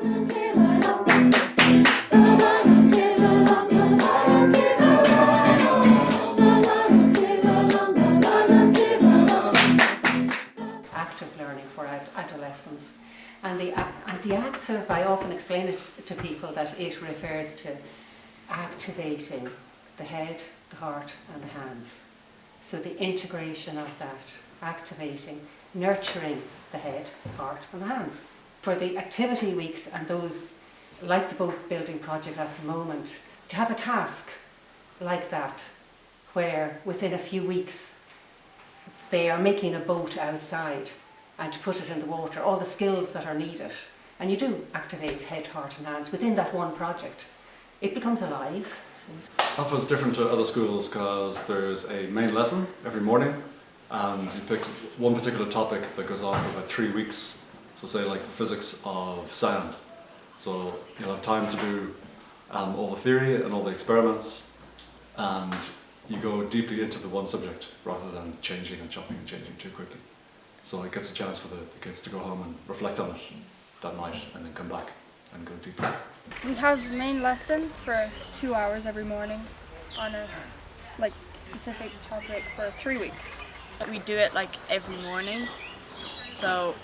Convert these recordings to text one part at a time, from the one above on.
Active learning for adolescents. And the active, I often explain it to people that it refers to activating the head, the heart and the hands. So the integration of that, activating, nurturing the head, heart and the hands. For the activity weeks and those, like the boat building project at the moment, to have a task like that, where within a few weeks they are making a boat outside and to put it in the water, all the skills that are needed. And you do activate head, heart and hands within that one project. It becomes alive. ALFA is different to other schools because there's a main lesson every morning and you pick one particular topic that goes on for about 3 weeks. So say like the physics of sound. So you'll have time to do all the theory and all the experiments, and you go deeply into the one subject rather than changing and chopping and changing too quickly. So it gets a chance for the kids to go home and reflect on it that night and then come back and go deeper. We have a main lesson for 2 hours every morning on a specific topic for 3 weeks. We do it every morning, so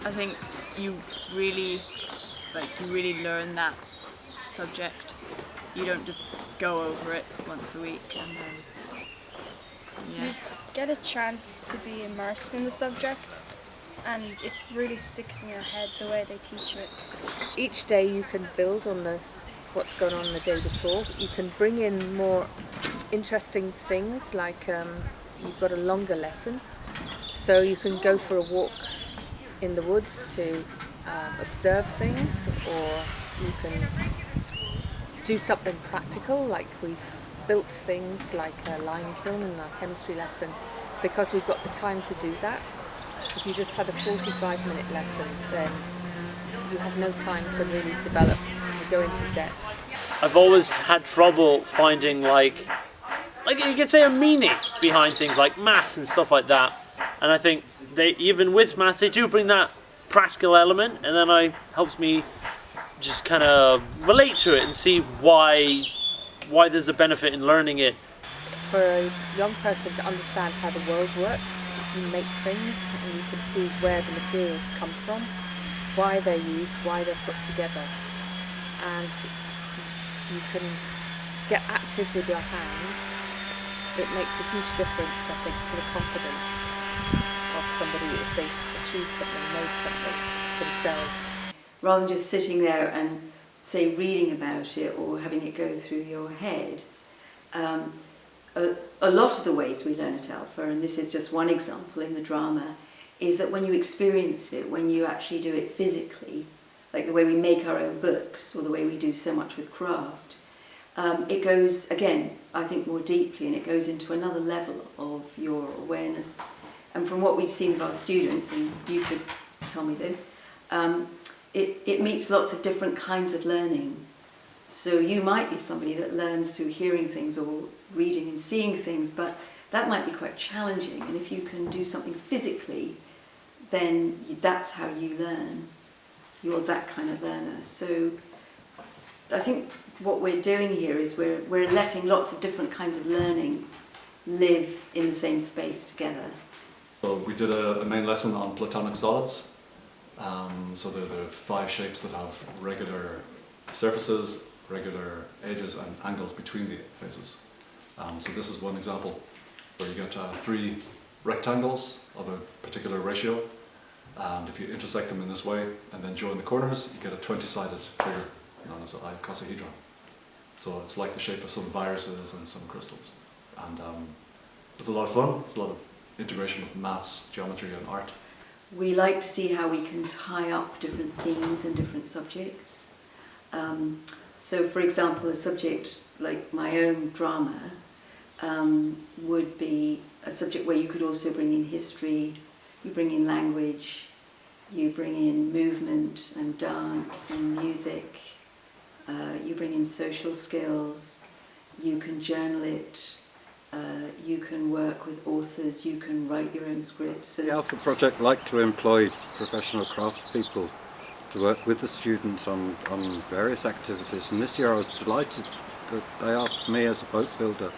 I think you really learn that subject. You don't just go over it once a week and then, yeah. You get a chance to be immersed in the subject and it really sticks in your head the way they teach it. Each day you can build on what's gone on the day before. You can bring in more interesting things, like you've got a longer lesson, so you can go for a walk in the woods to observe things, or you can do something practical, like we've built things like a lime kiln in our chemistry lesson because we've got the time to do that. If you just had a 45-minute lesson, then you have no time to really develop and go into depth. I've always had trouble finding like you could say a meaning behind things like maths and stuff like that. And I think even with maths, they do bring that practical element, and then it helps me just kind of relate to it and see why there's a benefit in learning it. For a young person to understand how the world works, you can make things and you can see where the materials come from, why they're used, why they're put together. And you can get active with your hands. It makes a huge difference, I think, to the confidence of somebody if they've achieved something, made something themselves. Rather than just sitting there and, say, reading about it or having it go through your head, a lot of the ways we learn at ALFA, and this is just one example in the drama, is that when you experience it, when you actually do it physically, like the way we make our own books or the way we do so much with craft, it goes, again, I think more deeply, and it goes into another level of your awareness. And from what we've seen of our students, and you could tell me this, it meets lots of different kinds of learning. So you might be somebody that learns through hearing things or reading and seeing things, but that might be quite challenging. And if you can do something physically, then that's how you learn. You're that kind of learner. So I think what we're doing here is we're letting lots of different kinds of learning live in the same space together. So we did a main lesson on platonic solids. So they're the 5 shapes that have regular surfaces, regular edges and angles between the faces. So this is one example where you get 3 rectangles of a particular ratio, and if you intersect them in this way and then join the corners, you get a 20-sided figure known as an icosahedron. So it's like the shape of some viruses and some crystals. And it's a lot of fun. It's a lot of integration with maths, geometry and art. We like to see how we can tie up different themes and different subjects. So for example, a subject like my own drama would be a subject where you could also bring in history, you bring in language, you bring in movement and dance and music, you bring in social skills, you can journal it, you can work with authors, you can write your own scripts. So the ALFA project like to employ professional craftspeople to work with the students on various activities, and this year I was delighted that they asked me as a boat builder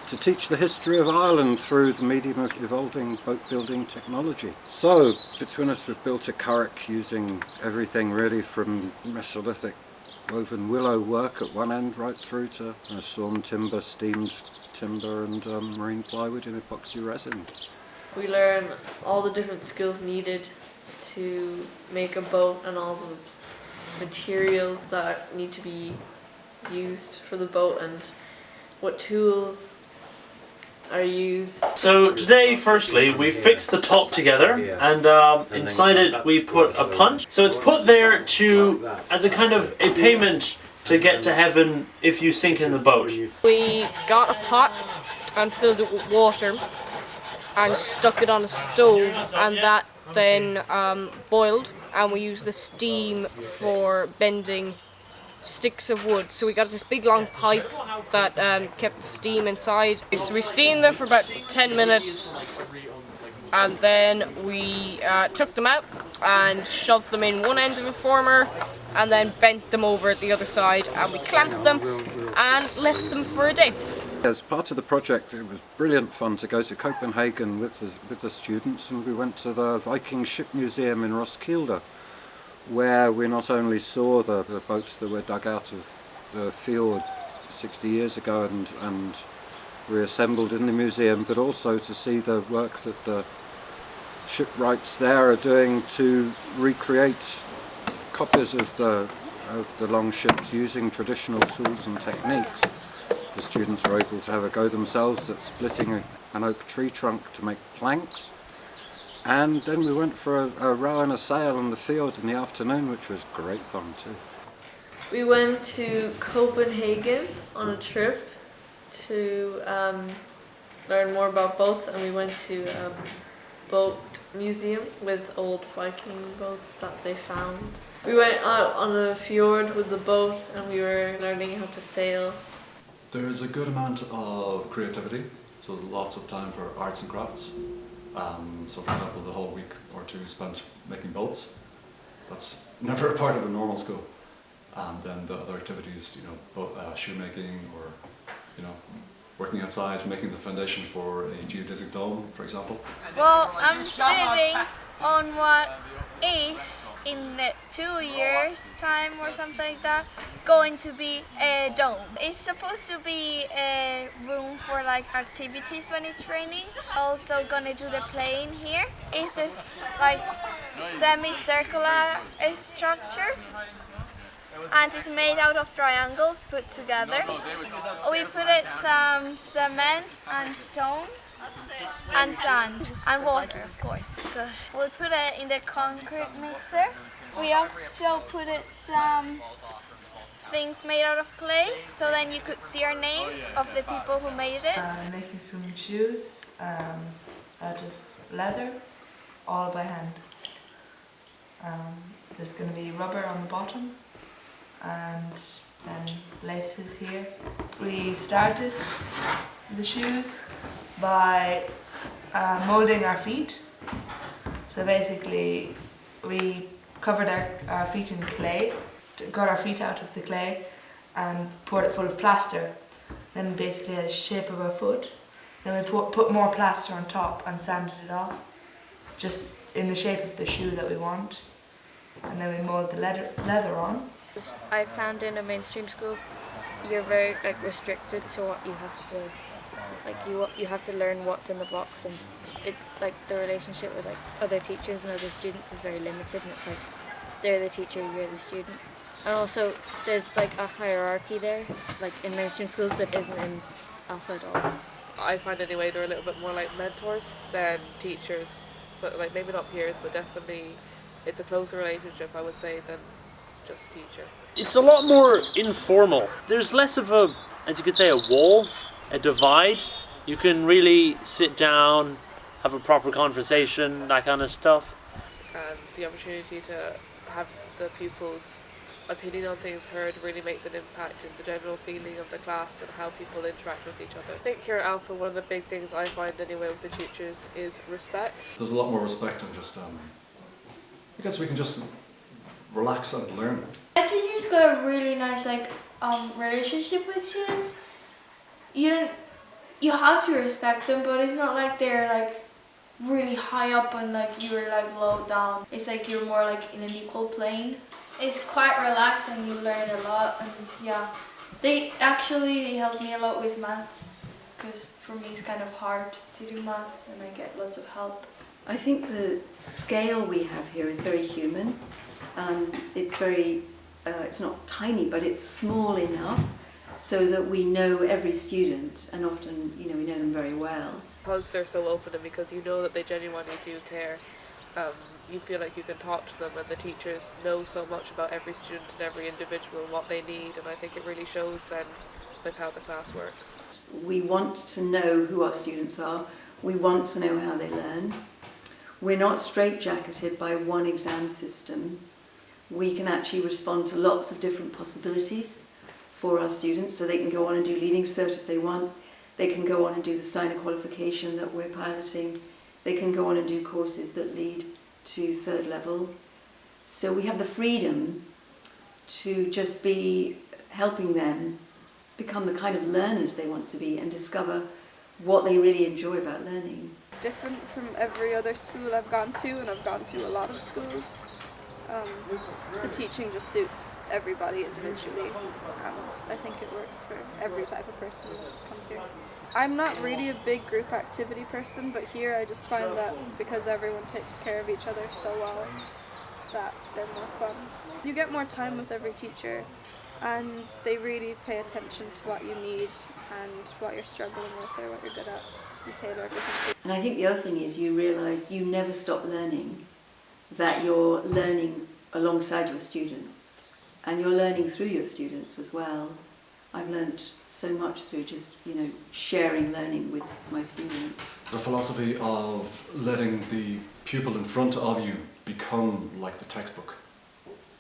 to teach the history of Ireland through the medium of evolving boat building technology. So between us we've built a curragh using everything really from Mesolithic woven willow work at one end right through to sawn timber, steamed timber and marine plywood in epoxy resin. We learn all the different skills needed to make a boat and all the materials that need to be used for the boat and what tools are used. So today, firstly, we fixed the top together, and inside it we put a punch. So it's put there to, as a kind of a payment to get to heaven if you sink in the boat. We got a pot and filled it with water and stuck it on a stove, and that then boiled, and we used the steam for bending sticks of wood. So we got this big long pipe that kept the steam inside. So we steamed them for about 10 minutes, and then we took them out and shoved them in one end of a former and then bent them over at the other side, and we clamped them and left them for a day. As part of the project, it was brilliant fun to go to Copenhagen with the students, and we went to the Viking Ship Museum in Roskilde, where we not only saw the boats that were dug out of the fjord 60 years ago and reassembled in the museum, but also to see the work that the shipwrights there are doing to recreate copies of the longships using traditional tools and techniques. The students were able to have a go themselves at splitting an oak tree trunk to make planks. And then we went for a row and a sail on the fjord in the afternoon, which was great fun too. We went to Copenhagen on a trip to learn more about boats, and we went to a boat museum with old Viking boats that they found. We went out on a fjord with the boat and we were learning how to sail. There's a good amount of creativity, so there's lots of time for arts and crafts. So for example, the whole week or two spent making boats. That's never a part of a normal school. And then the other activities, shoemaking or, working outside, making the foundation for a geodesic dome, for example. Well, I'm sitting on what is in 2 years time or something like that going to be a dome. It's supposed to be a room for like activities when it's raining. Also gonna do the plane here. It's this like semicircular structure and it's made out of triangles put together. We put it some cement and stones and sand and water, of course, because we put it in the concrete mixer. We also put it some things made out of clay, so then you could see our name of the people who made it. I'm making some shoes out of leather, all by hand. There's going to be rubber on the bottom and then laces here. We started the shoes by moulding our feet. So basically we covered our feet in clay, got our feet out of the clay and poured it full of plaster. Then we basically had a shape of our foot. Then we put more plaster on top and sanded it off, just in the shape of the shoe that we want. And then we mould the leather on. I found in a mainstream school, you're very restricted to what you have to, you have to learn what's in the box, and it's like the relationship with other teachers and other students is very limited, and it's like they're the teacher, you're the student. And also there's a hierarchy there, like in mainstream schools, that isn't in ALFA at all. I find anyway they're a little bit more like mentors than teachers, but maybe not peers, but definitely it's a closer relationship, I would say, than just a teacher. It's a lot more informal. There's less of a, as you could say, a wall, a divide. You can really sit down, have a proper conversation, that kind of stuff. And the opportunity to have the pupils' opinion on things heard really makes an impact in the general feeling of the class and how people interact with each other. I think here at ALFA, one of the big things I find anyway with the teachers is respect. There's a lot more respect and just, I guess we can just relax and learn. Teachers got a really nice relationship with students. You have to respect them, but it's not like they're like really high up and like you're like low down. It's like you're more like in an equal plane. It's quite relaxed and you learn a lot, and yeah. They help me a lot with maths, because for me it's kind of hard to do maths and I get lots of help. I think the scale we have here is very human. It's very, it's not tiny, but it's small enough so that we know every student, and often, we know them very well. Because they're so open and because you know that they genuinely do care, you feel like you can talk to them, and the teachers know so much about every student and every individual and what they need, and I think it really shows then with how the class works. We want to know who our students are. We want to know how they learn. We're not straitjacketed by one exam system. We can actually respond to lots of different possibilities for our students, so they can go on and do Leaving Cert if they want. They can go on and do the Steiner qualification that we're piloting. They can go on and do courses that lead to third level. So we have the freedom to just be helping them become the kind of learners they want to be and discover what they really enjoy about learning. It's different from every other school I've gone to, and I've gone to a lot of schools. The teaching just suits everybody individually, and I think it works for every type of person that comes here. I'm not really a big group activity person, but here I just find that because everyone takes care of each other so well, that they're more fun. You get more time with every teacher, and they really pay attention to what you need and what you're struggling with or what you're good at, and tailor everything to you. And I think the other thing is you realise you never stop learning, that you're learning alongside your students, and you're learning through your students as well. I've learnt so much through just, sharing learning with my students. The philosophy of letting the pupil in front of you become like the textbook.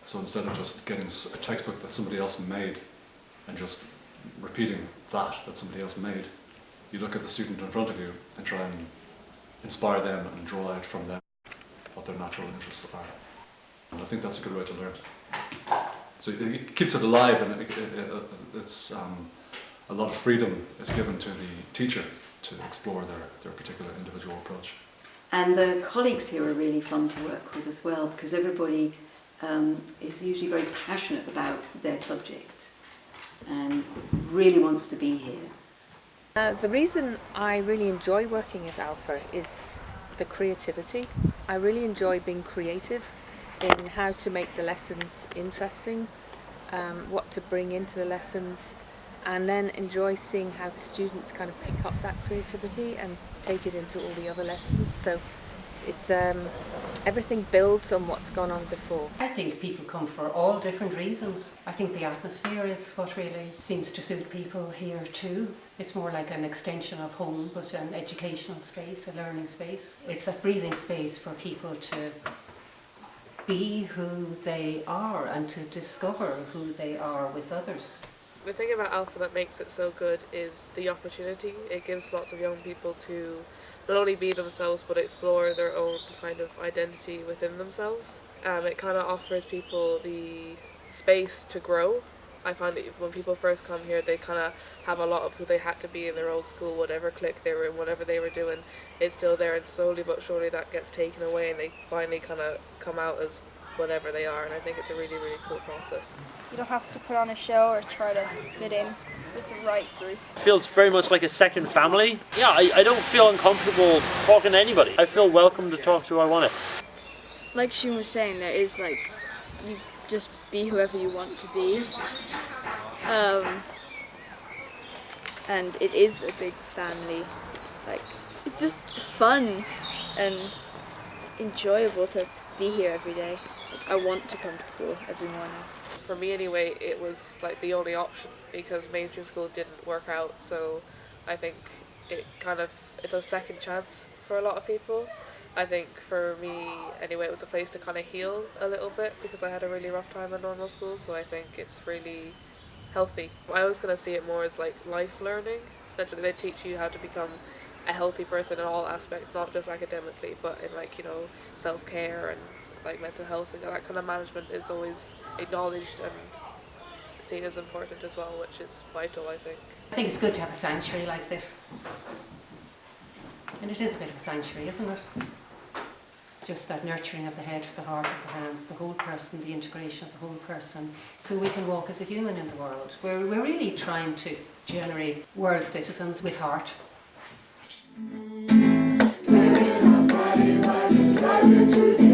So instead of just getting a textbook that somebody else made and just repeating that somebody else made, you look at the student in front of you and try and inspire them and draw out from them what their natural interests are. And I think that's a good way to learn. So it keeps it alive, and it's a lot of freedom is given to the teacher to explore their particular individual approach. And the colleagues here are really fun to work with as well, because everybody is usually very passionate about their subject and really wants to be here. The reason I really enjoy working at ALFA is the creativity. I really enjoy being creative in how to make the lessons interesting, what to bring into the lessons, and then enjoy seeing how the students kind of pick up that creativity and take it into all the other lessons. So it's everything builds on what's gone on before. I think people come for all different reasons. I think the atmosphere is what really seems to suit people here too. It's more like an extension of home, but an educational space, a learning space. It's a breathing space for people to be who they are and to discover who they are with others. The thing about ALFA that makes it so good is the opportunity. It gives lots of young people to not only be themselves but explore their own kind of identity within themselves. It kind of offers people the space to grow. I find that when people first come here, they kind of have a lot of who they had to be in their old school, whatever clique they were in, whatever they were doing, it's still there, and slowly but surely that gets taken away and they finally kind of come out as whatever they are, and I think it's a really, really cool process. You don't have to put on a show or try to fit in with the right group. It feels very much like a second family. Yeah, I don't feel uncomfortable talking to anybody. I feel welcome to talk to who I want to. Like Shun was saying, there is like, you just be whoever you want to be. And it is a big family. Like, it's just fun and enjoyable to be here every day. Like, I want to come to school every morning. For me anyway, it was like the only option because mainstream school didn't work out, so I think it's a second chance for a lot of people. I think for me anyway, it was a place to kind of heal a little bit because I had a really rough time at normal school, so I think it's really healthy. I was going to see it more as like life learning. Essentially they teach you how to become a healthy person in all aspects, not just academically, but in like, you know, self-care and like mental health, and that kind of management is always acknowledged and seen as important as well, which is vital, I think. I think it's good to have a sanctuary like this. And it is a bit of a sanctuary, isn't it? Just that nurturing of the head, the heart, of the hands, the whole person, the integration of the whole person, so we can walk as a human in the world. We're really trying to generate world citizens with heart. Body,